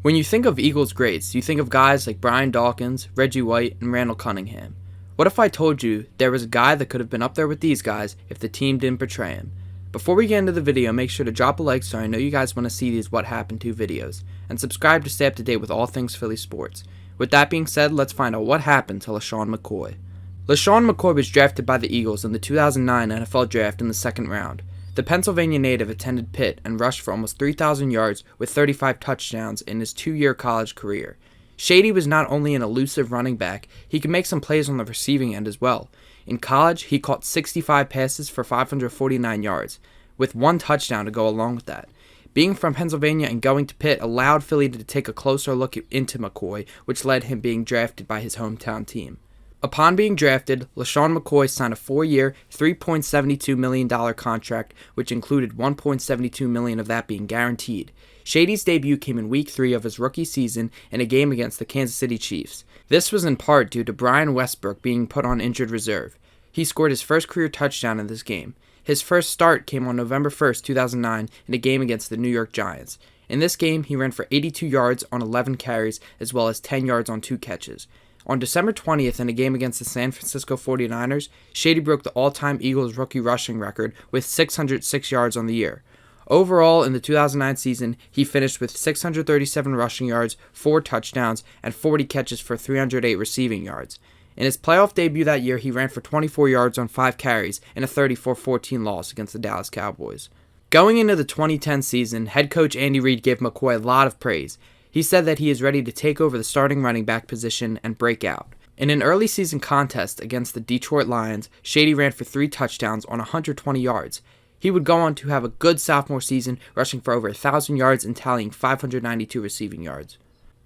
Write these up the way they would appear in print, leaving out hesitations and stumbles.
When you think of Eagles greats, you think of guys like Brian Dawkins, Reggie White, and Randall Cunningham. What if I told you there was a guy that could have been up there with these guys if the team didn't betray him? Before we get into the video, make sure to drop a like so I know you guys want to see these What Happened To videos, and subscribe to stay up to date with all things Philly sports. With that being said, let's find out what happened to LeSean McCoy. LeSean McCoy was drafted by the Eagles in the 2009 NFL Draft in the second round. The Pennsylvania native attended Pitt and rushed for almost 3,000 yards with 35 touchdowns in his two-year college career. Shady was not only an elusive running back, he could make some plays on the receiving end as well. In college, he caught 65 passes for 549 yards, with one touchdown to go along with that. Being from Pennsylvania and going to Pitt allowed Philly to take a closer look into McCoy, which led him being drafted by his hometown team. Upon being drafted, LeSean McCoy signed a 4-year, $3.72 million contract, which included $1.72 million of that being guaranteed. Shady's debut came in Week 3 of his rookie season in a game against the Kansas City Chiefs. This was in part due to Brian Westbrook being put on injured reserve. He scored his first career touchdown in this game. His first start came on November 1st, 2009 in a game against the New York Giants. In this game, he ran for 82 yards on 11 carries as well as 10 yards on 2 catches. On December 20th, in a game against the San Francisco 49ers, Shady broke the all-time Eagles rookie rushing record with 606 yards on the year. Overall, in the 2009 season, he finished with 637 rushing yards, 4 touchdowns, and 40 catches for 308 receiving yards. In his playoff debut that year, he ran for 24 yards on 5 carries in a 34-14 loss against the Dallas Cowboys. Going into the 2010 season, head coach Andy Reid gave McCoy a lot of praise. He said that he is ready to take over the starting running back position and break out. In an early season contest against the Detroit Lions, Shady ran for 3 touchdowns on 120 yards. He would go on to have a good sophomore season, rushing for over 1,000 yards and tallying 592 receiving yards.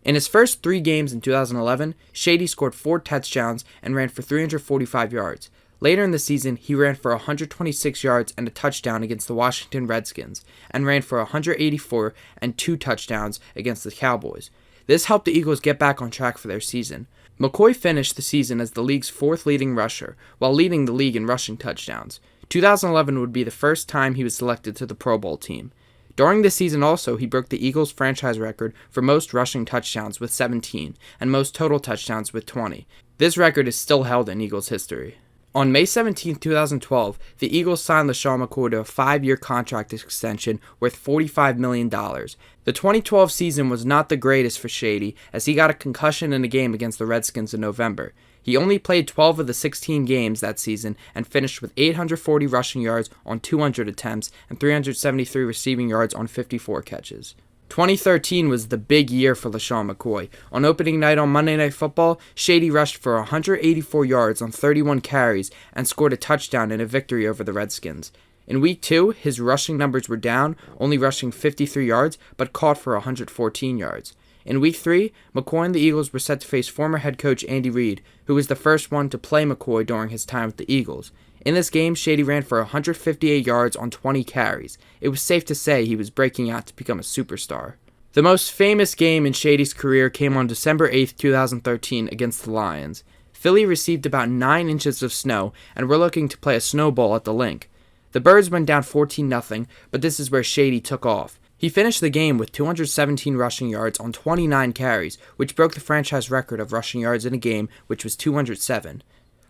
In his first 3 games in 2011, Shady scored 4 touchdowns and ran for 345 yards. Later in the season, he ran for 126 yards and a touchdown against the Washington Redskins, and ran for 184 and 2 touchdowns against the Cowboys. This helped the Eagles get back on track for their season. McCoy finished the season as the league's 4th leading rusher, while leading the league in rushing touchdowns. 2011 would be the first time he was selected to the Pro Bowl team. During this season also, he broke the Eagles' franchise record for most rushing touchdowns with 17, and most total touchdowns with 20. This record is still held in Eagles history. On May 17, 2012, the Eagles signed LeSean McCoy to a 5-year contract extension worth $45 million. The 2012 season was not the greatest for Shady, as he got a concussion in a game against the Redskins in November. He only played 12 of the 16 games that season and finished with 840 rushing yards on 200 attempts and 373 receiving yards on 54 catches. 2013 was the big year for LeSean McCoy. On opening night on Monday Night Football, Shady rushed for 184 yards on 31 carries and scored a touchdown in a victory over the Redskins. In Week 2, his rushing numbers were down, only rushing 53 yards, but caught for 114 yards. In Week 3, McCoy and the Eagles were set to face former head coach Andy Reid, who was the first one to play McCoy during his time with the Eagles. In this game, Shady ran for 158 yards on 20 carries. It was safe to say he was breaking out to become a superstar. The most famous game in Shady's career came on December 8, 2013 against the Lions. Philly received about 9 inches of snow and were looking to play a snowball at the Link. The Birds went down 14-0, but this is where Shady took off. He finished the game with 217 rushing yards on 29 carries, which broke the franchise record of rushing yards in a game, which was 207.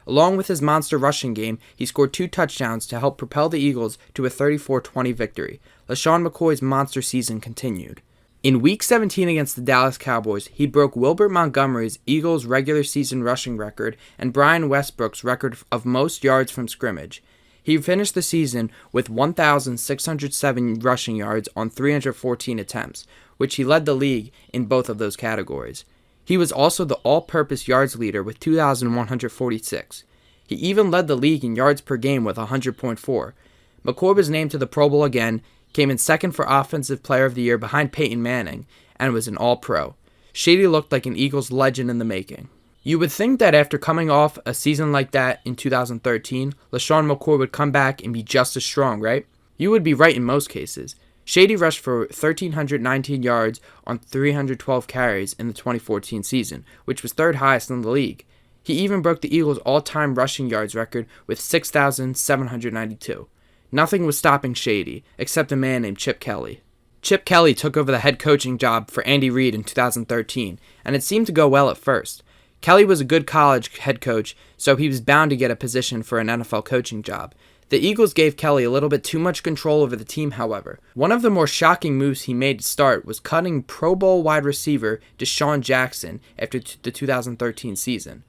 Along with his monster rushing game, he scored 2 touchdowns to help propel the Eagles to a 34-20 victory. LeSean McCoy's monster season continued. In Week 17 against the Dallas Cowboys, he broke Wilbert Montgomery's Eagles regular season rushing record and Brian Westbrook's record of most yards from scrimmage. He finished the season with 1,607 rushing yards on 314 attempts, which he led the league in both of those categories. He was also the all-purpose yards leader with 2,146. He even led the league in yards per game with 100.4. McCoy was named to the Pro Bowl again, came in second for Offensive Player of the Year behind Peyton Manning, and was an All-Pro. Shady looked like an Eagles legend in the making. You would think that after coming off a season like that in 2013, LeSean McCoy would come back and be just as strong, right? You would be right in most cases. Shady rushed for 1,319 yards on 312 carries in the 2014 season, which was 3rd highest in the league. He even broke the Eagles' all-time rushing yards record with 6,792. Nothing was stopping Shady, except a man named Chip Kelly. Chip Kelly took over the head coaching job for Andy Reid in 2013, and it seemed to go well at first. Kelly was a good college head coach, so he was bound to get a position for an NFL coaching job. The Eagles gave Kelly a little bit too much control over the team, however. One of the more shocking moves he made to start was cutting Pro Bowl wide receiver DeSean Jackson after the 2013 season.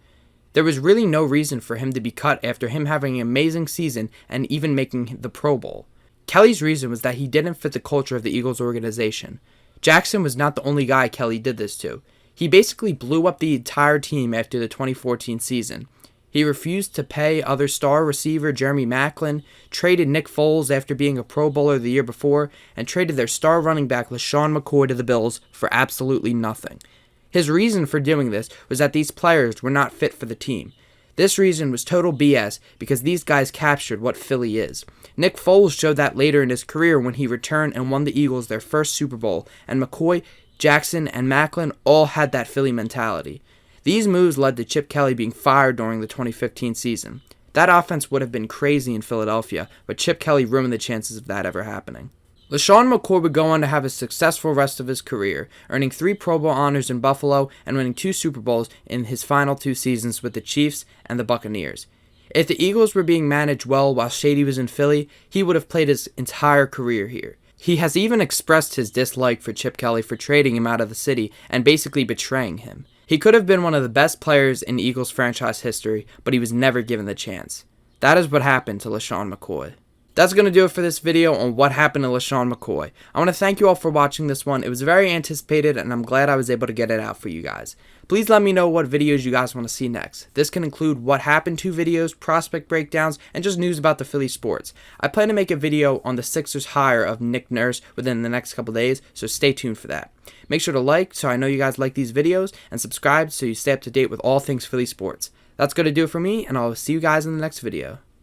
There was really no reason for him to be cut after him having an amazing season and even making the Pro Bowl. Kelly's reason was that he didn't fit the culture of the Eagles organization. Jackson was not the only guy Kelly did this to. He basically blew up the entire team after the 2014 season. He refused to pay other star receiver Jeremy Maclin, traded Nick Foles after being a Pro Bowler the year before, and traded their star running back LeSean McCoy to the Bills for absolutely nothing. His reason for doing this was that these players were not fit for the team. This reason was total BS because these guys captured what Philly is. Nick Foles showed that later in his career when he returned and won the Eagles their first Super Bowl, and McCoy, Jackson, and Maclin all had that Philly mentality. These moves led to Chip Kelly being fired during the 2015 season. That offense would have been crazy in Philadelphia, but Chip Kelly ruined the chances of that ever happening. LeSean McCoy would go on to have a successful rest of his career, earning 3 Pro Bowl honors in Buffalo and winning 2 Super Bowls in his final 2 seasons with the Chiefs and the Buccaneers. If the Eagles were being managed well while Shady was in Philly, he would have played his entire career here. He has even expressed his dislike for Chip Kelly for trading him out of the city and basically betraying him. He could have been one of the best players in Eagles franchise history, but he was never given the chance. That is what happened to LeSean McCoy. That's going to do it for this video on what happened to LeSean McCoy. I want to thank you all for watching this one. It was very anticipated, and I'm glad I was able to get it out for you guys. Please let me know what videos you guys want to see next. This can include what happened to videos, prospect breakdowns, and just news about the Philly sports. I plan to make a video on the Sixers hire of Nick Nurse within the next couple days, so stay tuned for that. Make sure to like so I know you guys like these videos, and subscribe so you stay up to date with all things Philly sports. That's going to do it for me, and I'll see you guys in the next video.